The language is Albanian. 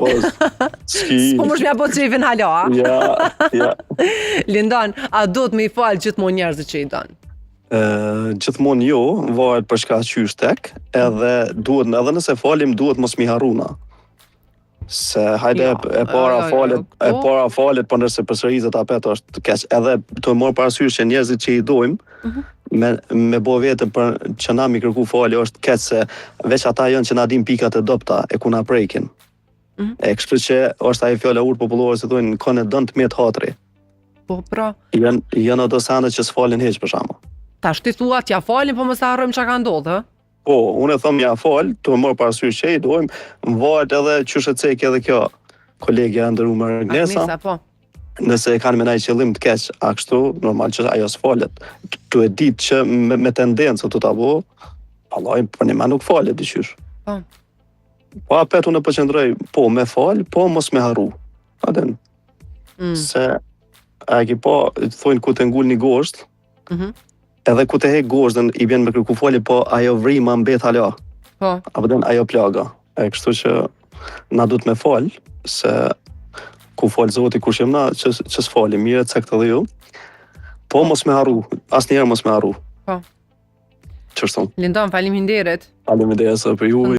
Po, s'ki. S'po mësh mja bo qefin hala, a? Ja. Lindon, a do të me i falë gjithmonë njerëzit që i donë? Gjithmonë jo, varet për shka qysh tek, edhe duhet, edhe nëse falim, duhet mos mi haruna. Se hajde e para falet, po nëse përsërizet apet është keq. Edhe të morë parasysh që njerëzit që i dojmë, me bo vetëm për që na mi kërku falje është keq, se veç ata janë që na dim pikat e dopta e ku na prekin. E kështu që është ajo fjala urtë popullore se thonë kanë dën të met hatri. Po pra. Janë ato sende që s'falin hiç për shkakun. Tash ti thua t'ja falin, po mos ta harrojmë çka ka ndodhur, ë? Po, unë e thom ja fal, të morë parasysh që i dojmë, varet edhe çysh e cek edhe kjo kolegja ndëruar Agnesa. Po. Nëse e kanë me ndaj qëllim të keq, a kështu, normal që ajo s'falet. Tu e ditë që me tendencë të ta bo, Allah, për një ma nuk falet, dyqysh. Po apet unë e përqendroj, po me fal, po mos me harru. Aden. Se, a ki po, thojnë ku të ngull një gosht, edhe ku të hek goshtën, i bjen me kërku falje, po ajo vrima mbet hala. Apo den ajo plaga. E kështu që na du të me fal, se ku falë Zoti kush jem na, që s'falim, mirë cakt edhe ju. Po mos me harru, asnjëherë mos me harru. Po. Ç'është? Lindon, faleminderit. Faleminderit për ju.